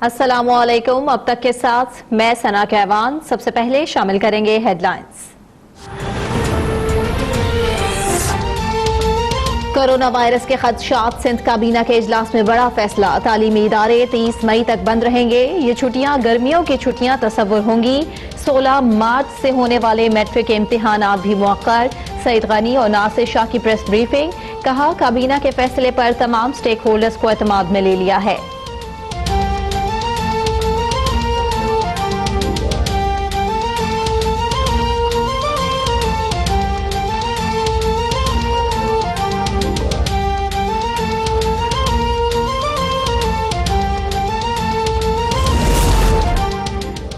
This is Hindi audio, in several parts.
अस्सलामुअलैकुम। अब तक के साथ मैं सना कहवान। सबसे पहले शामिल करेंगे हेडलाइंस। कोरोना वायरस के खदशात, सिंध काबीना के इजलास में बड़ा फैसला। तालीमी इदारे 30 मई तक बंद रहेंगे। ये छुट्टियां गर्मियों की छुट्टियां तस्वुर होंगी। 16 मार्च से होने वाले मैट्रिक के इम्तिहानात भी मुअक्कर। सईद गनी और नासिर शाह की प्रेस ब्रीफिंग। कहा, काबीना के फैसले पर तमाम स्टेक होल्डर्स को एतमाद में ले लिया है।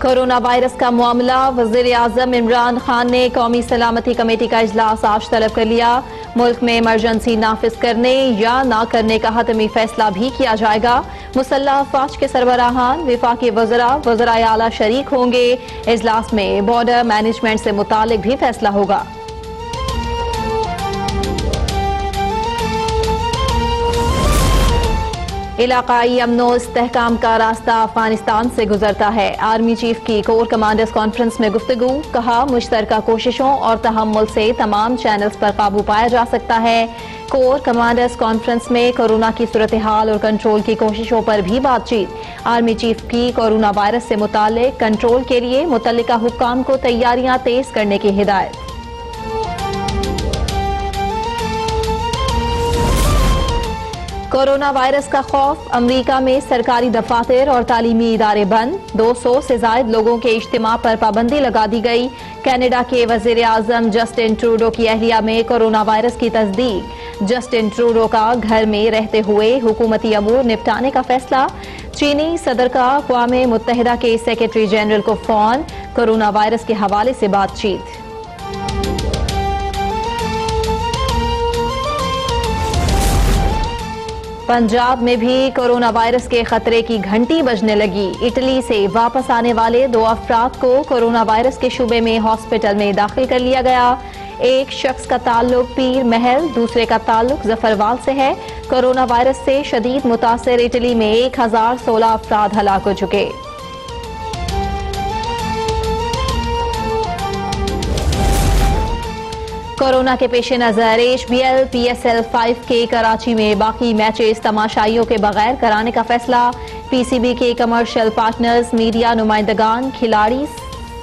कोरोना वायरस का मामला, वज़ीर-ए-आज़म इमरान खान ने कौमी सलामती कमेटी का इजलास आज तलब कर लिया। मुल्क में इमरजेंसी नाफिज करने या ना करने का हतमी फैसला भी किया जाएगा। मुसल्लह अफवाज के सरबराहान, विफाकी वज़रा, वज़राए आला शरीक होंगे। इजलास में बॉर्डर मैनेजमेंट से मुतालिक भी फैसला होगा। इलाकाई अमनो इस्तेहकाम का रास्ता अफगानिस्तान से गुजरता है। आर्मी चीफ की कोर कमांडर्स कॉन्फ्रेंस में गुफ्तगू। कहा, मुश्तरका कोशिशों और तहम्मुल से तमाम चैनल्स पर काबू पाया जा सकता है। कोर कमांडर्स कॉन्फ्रेंस में कोरोना की सूरत हाल और कंट्रोल की कोशिशों पर भी बातचीत। आर्मी चीफ की कोरोना वायरस से मुताल्लिक कंट्रोल के लिए मुतल्लिका हुक्काम को तैयारियां तेज करने की हिदायत। कोरोना वायरस का खौफ, अमरीका में सरकारी दफातर और तालीमी इदारे बंद। 200 से ज्यादा लोगों के इज्तिमा पर पाबंदी लगा दी गई। कनाडा के वज़ीर-ए-आज़म जस्टिन ट्रूडो की अहलिया में कोरोना वायरस की तस्दीक। जस्टिन ट्रूडो का घर में रहते हुए हुकूमती अमूर निपटाने का फैसला। चीनी सदर का अक़वाम मुत्तहिदा के सेक्रेटरी जनरल को फोन। कोरोना वायरस के हवाले से बातचीत। पंजाब में भी कोरोना वायरस के खतरे की घंटी बजने लगी। इटली से वापस आने वाले 2 अफराद को कोरोना वायरस के शुबे में हॉस्पिटल में दाखिल कर लिया गया। एक शख्स का ताल्लुक पीर महल, दूसरे का ताल्लुक जफरवाल से है। कोरोना वायरस से शदीद मुतासिर इटली में 1016 अफराद हलाक हो चुके। कोरोना के पेश नजर HBL PSL 5 के कराची में बाकी मैचेस तमाशाइयों के बगैर कराने का फैसला। PCB के कमर्शियल पार्टनर्स, मीडिया नुमाइंदगान, खिलाड़ी,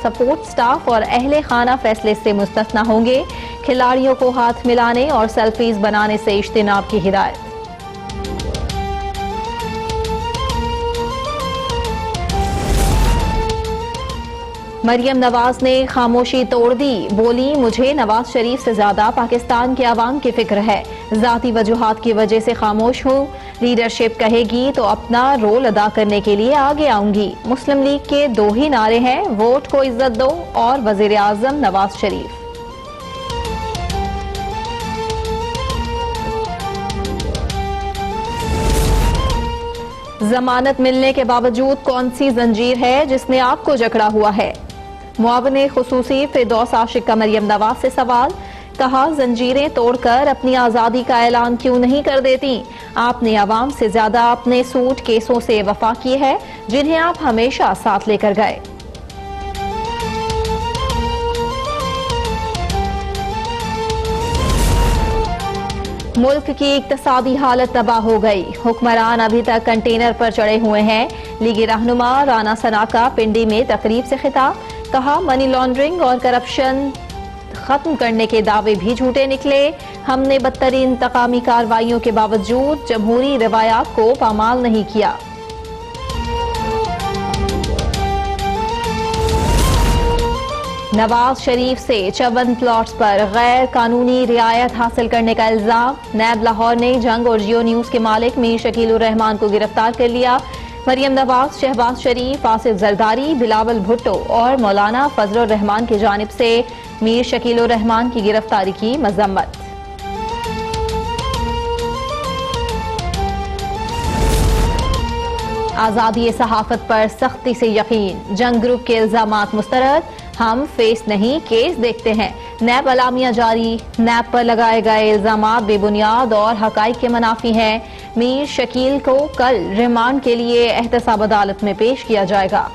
सपोर्ट स्टाफ और अहले खाना फैसले से मुस्तस्ना होंगे। खिलाड़ियों को हाथ मिलाने और सेल्फीज बनाने से इज्तिनाब की हिदायत। मरियम नवाज ने खामोशी तोड़ दी। बोली, मुझे नवाज शरीफ से ज्यादा पाकिस्तान के अवाम की फिक्र है। जाती वजूहात की वजह से खामोश हूँ। लीडरशिप कहेगी तो अपना रोल अदा करने के लिए आगे आऊंगी। मुस्लिम लीग के 2 ही नारे हैं, वोट को इज्जत दो और वजीर आजम नवाज शरीफ। जमानत मिलने के बावजूद कौन सी जंजीर है जिसने आपको जकड़ा हुआ है? मुआवने खुसूसी फिरदौस आशिक का मरियम नवाज से सवाल। कहा, जंजीरें तोड़कर अपनी आजादी का ऐलान क्यों नहीं कर देती? आपने अवाम से ज्यादा अपने सूट केसों से वफा की है जिन्हें आप हमेशा साथ लेकर गए। मुल्क की इक्तसादी हालत तबाह हो गई। हुक्मरान अभी तक कंटेनर पर चढ़े हुए हैं। लीगी रहनुमा राना सना का पिंडी में तकरीब से खिताब। कहा, मनी लॉन्ड्रिंग और करप्शन खत्म करने के दावे भी झूठे निकले। हमने बदतरीन इंतकामी कार्रवाइयों के बावजूद जमहूरी रिवायात को पामाल नहीं किया। नवाज शरीफ से 54 प्लॉट्स पर गैर कानूनी रियायत हासिल करने का इल्जाम। नैब लाहौर ने जंग और जियो न्यूज के मालिक मीर शकील उर रहमान को गिरफ्तार कर लिया। मरियम नवाज, शहबाज शरीफ, आसिफ जरदारी, बिलावल भुट्टो और मौलाना फजलुर रहमान की जानिब से मीर शकील उर रहमान की गिरफ्तारी की मजम्मत। आजादी सहाफत पर सख्ती से यकीन। जंग ग्रुप के इल्जामात मुस्तरद। हम फेस नहीं केस देखते हैं। नैब अलामिया जारी, नैब पर लगाए गए इल्जामात बेबुनियाद और हकाइक के मुनाफी हैं। मीर शकील को कल रिमांड के लिए एहतसाब अदालत में पेश किया जाएगा।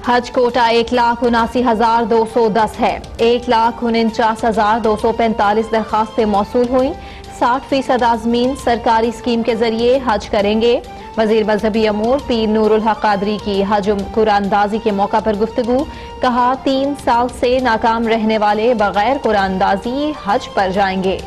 हज कोटा 1,79,210 है। 1,49,245 दरखास्तें मौसूल हुई। 60% आज़मीन सरकारी स्कीम के जरिए हज करेंगे। वजीर मजहबी अमूर पीर नूरुल हक कादरी की हज कुरानंदाजी के मौका पर गुफ्तगू, कहा 3 साल से नाकाम रहने वाले बगैर कुरानंदाजी हज पर जाएंगे।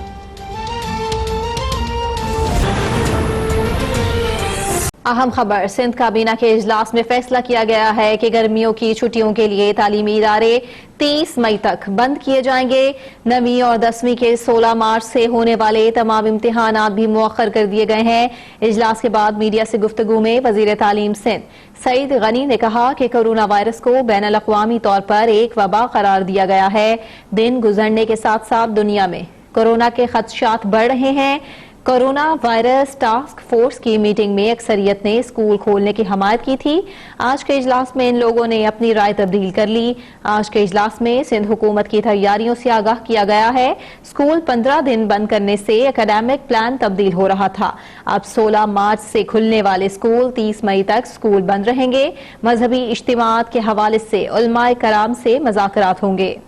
अहम खबर, सिंध काबीना के इजलास में फैसला किया गया है कि गर्मियों की छुट्टियों के लिए तालीमी इदारे 30 मई तक बंद किए जाएंगे। 9वीं और 10वीं के 16 मार्च से होने वाले तमाम इम्तिहानात भी मुअख्खर कर दिए गए हैं। इजलास के बाद मीडिया से गुफ्तगू में वजीर तालीम सिंध सईद गनी ने कहा कि कोरोना वायरस को बैनुल अक़वामी तौर पर एक वबा करार दिया गया है। दिन गुजरने के साथ साथ दुनिया में कोरोना के खदशात बढ़ रहे हैं। कोरोना वायरस टास्क फोर्स की मीटिंग में अक्सरियत ने स्कूल खोलने की हमायत की थी। आज के इजलास में इन लोगों ने अपनी राय तब्दील कर ली। आज के इजलास में सिंध हुकूमत की तैयारियों से आगाह किया गया है। स्कूल 15 दिन बंद करने से एकेडमिक प्लान तब्दील हो रहा था। अब 16 मार्च से खुलने वाले स्कूल 30 मई तक स्कूल बंद रहेंगे। मजहबी इज्तिमात के हवाले से उलमाए कराम से मुज़ाकरात होंगे।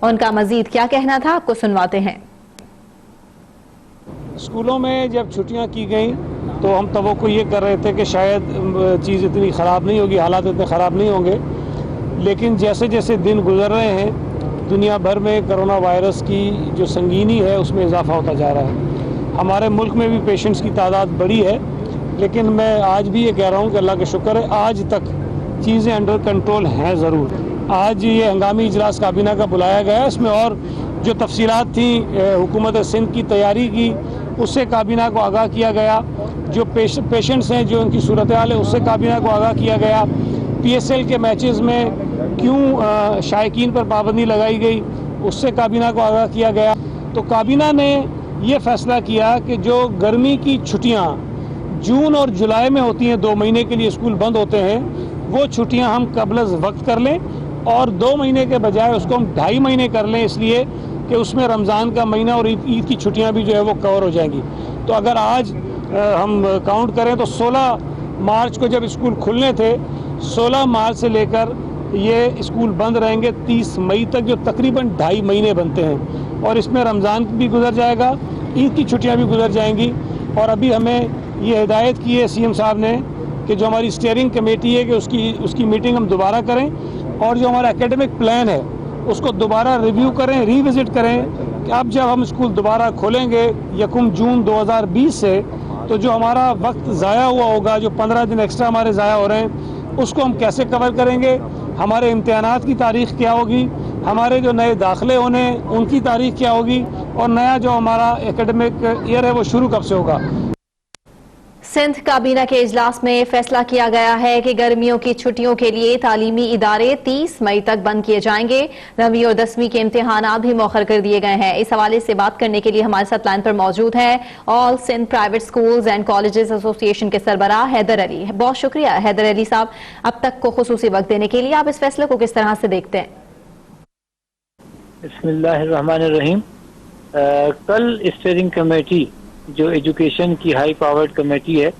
उनका मजीद क्या कहना था, आपको सुनवाते हैं। स्कूलों में जब छुट्टियां की गई तो हम तवक्को ये कर रहे थे कि शायद चीज़ इतनी ख़राब नहीं होगी, हालात इतने ख़राब नहीं होंगे, लेकिन जैसे जैसे दिन गुजर रहे हैं दुनिया भर में कोरोना वायरस की जो संगीनी है उसमें इजाफा होता जा रहा है। हमारे मुल्क में भी पेशेंट्स की तादाद बढ़ी है, लेकिन मैं आज भी ये कह रहा हूँ कि अल्लाह का शुक्र है आज तक चीज़ें अंडर कंट्रोल हैं ज़रूर। आज ये हंगामी इजलास काबीना का बुलाया गया है, इसमें और जो तफसीलात थी हुकूमत सिंध की तैयारी की उससे काबीना को आगाह किया गया। जो पेशेंट्स हैं जो उनकी सूरत हाल है उससे काबीना को आगाह किया गया। PSL के मैचेस में क्यों शायकीन पर पाबंदी लगाई गई उससे काबीना को आगाह किया गया। तो काबीना ने ये फैसला किया कि जो गर्मी की छुट्टियाँ जून और जुलाई में होती हैं, 2 महीने के लिए स्कूल बंद होते हैं, वो छुट्टियाँ हम कबल वक्त कर लें और 2 महीने के बजाय उसको हम 2.5 महीने कर लें, इसलिए कि उसमें रमज़ान का महीना और ईद की छुट्टियां भी जो है वो कवर हो जाएंगी। तो अगर आज हम काउंट करें तो 16 मार्च को जब स्कूल खुलने थे, 16 मार्च से लेकर ये स्कूल बंद रहेंगे 30 मई तक, जो तकरीबन 2.5 महीने बनते हैं, और इसमें रमज़ान भी गुजर जाएगा, ईद की छुट्टियाँ भी गुजर जाएंगी। और अभी हमें ये हिदायत की है CM साहब ने कि जो हमारी स्टीयरिंग कमेटी है कि उसकी मीटिंग हम दोबारा करें और जो हमारा एकेडमिक प्लान है उसको दोबारा रिव्यू करें, रिविजिट करें कि अब जब हम स्कूल दोबारा खोलेंगे 1 जून 2020 से, तो जो हमारा वक्त ज़ाया हुआ होगा, जो 15 दिन एक्स्ट्रा हमारे ज़ाया हो रहे हैं, उसको हम कैसे कवर करेंगे, हमारे इम्तिहानात की तारीख़ क्या होगी, हमारे जो नए दाखिले होने उनकी तारीख़ क्या होगी, और नया जो हमारा एकेडमिक ईयर है वो शुरू कब से होगा। सिंध काबीना के इजलास में फैसला किया गया है कि गर्मियों की छुट्टियों के लिए तालीमी इदारे 30 मई तक बंद किए जाएंगे। 9वीं और 10वीं के इम्तिहानात भी मौखर कर दिए गए हैं। इस हवाले से बात करने के लिए हमारे साथ लाइन पर मौजूद है all Sindh private schools and colleges association के सरबराह हैदर अली। बहुत शुक्रिया हैदर अली साहब, अब तक को खुसूसी वक्त देने के लिए। आप इस फैसले को किस तरह से देखते हैं? बिस्मिल्लाहिर्रहमानिर्रहीम। कल स्टीयरिंग कमेटी जो एजुकेशन की हाई पावर्ड कमेटी है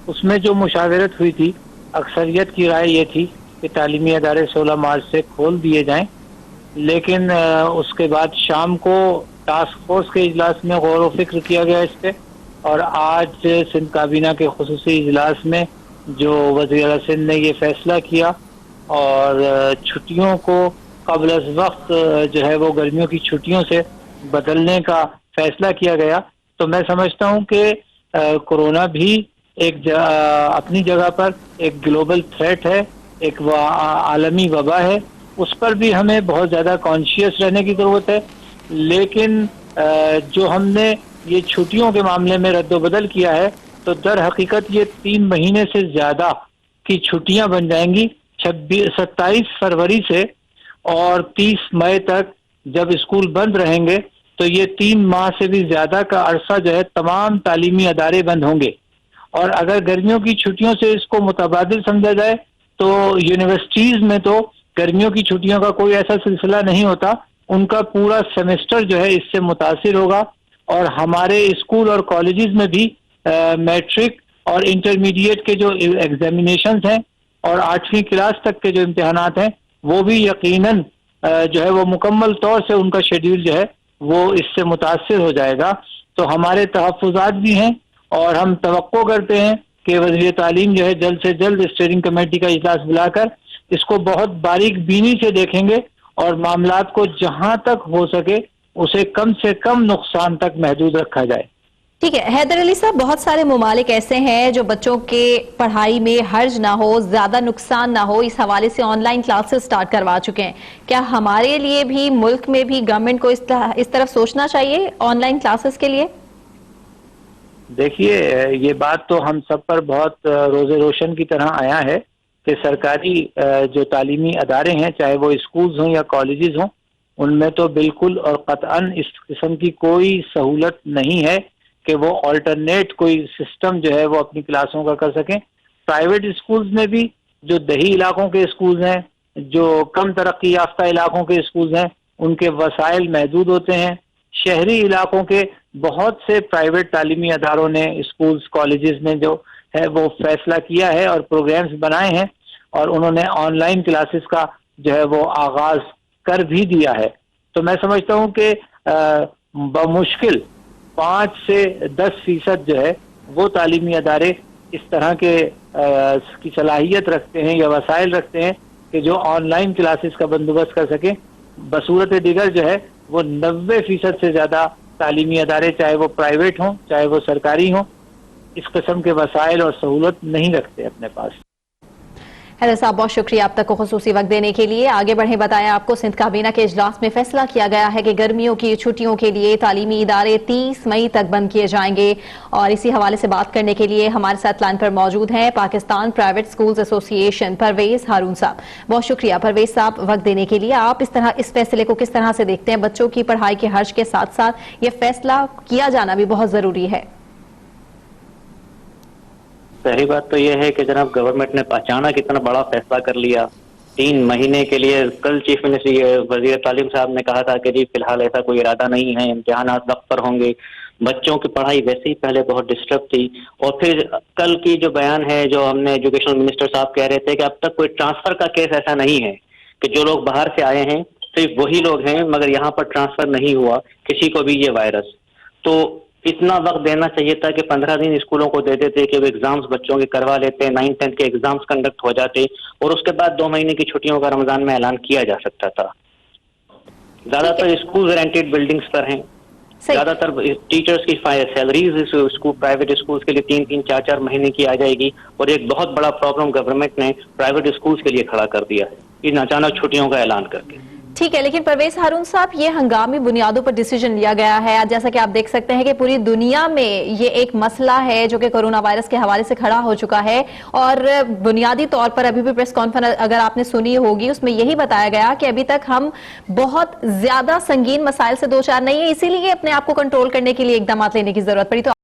उसमें जो मुशावरत हुई थी, अक्सरियत की राय ये थी कि तालीमी अदारे 16 मार्च से खोल दिए जाएं, लेकिन उसके बाद शाम को टास्क फोर्स के इजलास में गौर व फिक्र किया गया इस पे, और आज सिंध काबीना के खुसूसी इजलास में जो वज़ीर आला सिंध ने ये फैसला किया और छुट्टियों को कबल अज़ वक्त जो है वो गर्मियों की छुट्टियों से बदलने का फैसला किया गया। तो मैं समझता हूं कि कोरोना भी एक अपनी जगह पर एक ग्लोबल थ्रेट है, एक आलमी वबा है, उस पर भी हमें बहुत ज़्यादा कॉन्शियस रहने की ज़रूरत है। लेकिन जो हमने ये छुट्टियों के मामले में रद्दोबदल किया है, तो दर हकीकत ये 3 महीने से ज़्यादा की छुट्टियां बन जाएंगी 27 फरवरी से, और 30 मई तक जब स्कूल बंद रहेंगे तो तो ये 3 माह से भी ज्यादा का अरसा जो है तमाम तालीमी अदारे बंद होंगे। और अगर गर्मियों की छुट्टियों से इसको मुतबादिल समझा जाए तो यूनिवर्सिटीज में तो गर्मियों की छुट्टियों का कोई ऐसा सिलसिला नहीं होता, उनका पूरा सेमेस्टर जो है इससे मुतासिर होगा। और हमारे स्कूल और कॉलेजेस में भी मैट्रिक और इंटरमीडिएट के जो एग्जामिनेशंस हैं और 8वीं क्लास तक के जो इम्तिहानात हैं वो भी यकीनन जो है वो मुकम्मल तौर से उनका शेड्यूल जो है वो इससे मुतासिर हो जाएगा। तो हमारे तहफ़्फ़ुज़ात भी हैं और हम तवक्को करते हैं कि वज़ीर तालीम जो है जल्द से जल्द स्टीयरिंग कमेटी का इजलास बुलाकर इसको बहुत बारीक बीनी से देखेंगे और मामलात को जहां तक हो सके उसे कम से कम नुकसान तक महदूद रखा जाए। ठीक है हैदर अली साहब, बहुत सारे ममालिक ऐसे हैं जो बच्चों के पढ़ाई में हर्ज ना हो, ज्यादा नुकसान ना हो, इस हवाले से ऑनलाइन क्लासेस स्टार्ट करवा चुके हैं। क्या हमारे लिए भी, मुल्क में भी गवर्नमेंट को इस तरफ सोचना चाहिए ऑनलाइन क्लासेस के लिए? देखिए, ये बात तो हम सब पर बहुत रोज़े रोशन की तरह आया है कि सरकारी जो तालीमी अदारे हैं, चाहे वो स्कूल्स हों या कॉलेजेस हों, उनमें तो बिल्कुल और कतअन इस किस्म की कोई सहूलत नहीं है कि वो अल्टरनेट कोई सिस्टम जो है वो अपनी क्लासों का कर सकें। प्राइवेट स्कूल्स में भी जो दही इलाकों के स्कूल्स हैं, जो कम तरक्की याफ्ता इलाकों के स्कूल्स हैं, उनके वसाइल महदूद होते हैं। शहरी इलाकों के बहुत से प्राइवेट तालीमी अदारों ने, स्कूल्स कॉलेजेस ने जो है वो फैसला किया है और प्रोग्राम्स बनाए हैं और उन्होंने ऑनलाइन क्लासेस का जो है वो आगाज कर भी दिया है। तो मैं समझता हूँ कि बमुश्किल 5 से 10% जो है वो तालीमी अदारे इस तरह के की सलाहियत रखते हैं या वसाइल रखते हैं कि जो ऑनलाइन क्लासेस का बंदोबस्त कर सकें। बसूरत दिगर जो है वो 90% से ज्यादा तालीमी अदारे, चाहे वो प्राइवेट हों चाहे वो सरकारी हों, इस किस्म के वसाइल और सहूलत नहीं रखते अपने पास। हैदर साहब, बहुत शुक्रिया आप तक को खुसूसी वक्त देने के लिए। आगे बढ़े बताया आपको सिंध काबीना के इजलास में फैसला किया गया है कि गर्मियों की छुट्टियों के लिए तालीमी इदारे 30 मई तक बंद किए जाएंगे। और इसी हवाले से बात करने के लिए हमारे साथ लाइन पर मौजूद हैं Pakistan private schools association Parvez Haroon sahab. बहुत शुक्रिया परवेज साहब वक्त देने के लिए। आप इस फैसले को किस तरह से देखते हैं? बच्चों की पढ़ाई के हर्ज के साथ साथ ये फैसला किया जाना भी बहुत जरूरी है। पहली बात तो यह है कि जनाब गवर्नमेंट ने अचानक इतना बड़ा फैसला कर लिया 3 महीने के लिए। कल चीफ मिनिस्टर वजीर तालीम साहब ने कहा था कि जी फिलहाल ऐसा कोई इरादा नहीं है, इम्तिहानात वक्त पर होंगे। बच्चों की पढ़ाई वैसे ही पहले बहुत डिस्टर्ब थी और फिर कल की जो बयान है, जो हमने एजुकेशनल मिनिस्टर साहब कह रहे थे कि अब तक कोई ट्रांसफर का केस ऐसा नहीं है कि जो लोग बाहर से आए हैं सिर्फ वही लोग हैं मगर यहाँ पर ट्रांसफर नहीं हुआ किसी को भी ये वायरस। तो इतना वक्त देना चाहिए था कि 15 दिन स्कूलों को दे देते कि वो एग्जाम्स बच्चों के करवा लेते, 9-10 के एग्जाम्स कंडक्ट हो जाते और उसके बाद 2 महीने की छुट्टियों का रमजान में ऐलान किया जा सकता था। ज्यादातर स्कूल रेंटेड बिल्डिंग्स पर हैं, ज्यादातर टीचर्स की सैलरीज स्कूल प्राइवेट स्कूल्स के लिए 3-3, 4-4 महीने की आ जाएगी और एक बहुत बड़ा प्रॉब्लम गवर्नमेंट ने प्राइवेट स्कूल्स के लिए खड़ा कर दिया है इन अचानक छुट्टियों का ऐलान करके। ठीक है, लेकिन परवेज हारून साहब, ये हंगामी बुनियादों पर डिसीजन लिया गया है। जैसा कि आप देख सकते हैं कि पूरी दुनिया में ये एक मसला है जो कि कोरोना वायरस के हवाले से खड़ा हो चुका है और बुनियादी तौर पर अभी भी प्रेस कॉन्फ्रेंस अगर आपने सुनी होगी उसमें यही बताया गया कि अभी तक हम बहुत ज्यादा संगीन मसाइल से दो चार नहीं है, इसीलिए अपने आप को कंट्रोल करने के लिए इकदाम लेने की जरूरत पड़ी। तो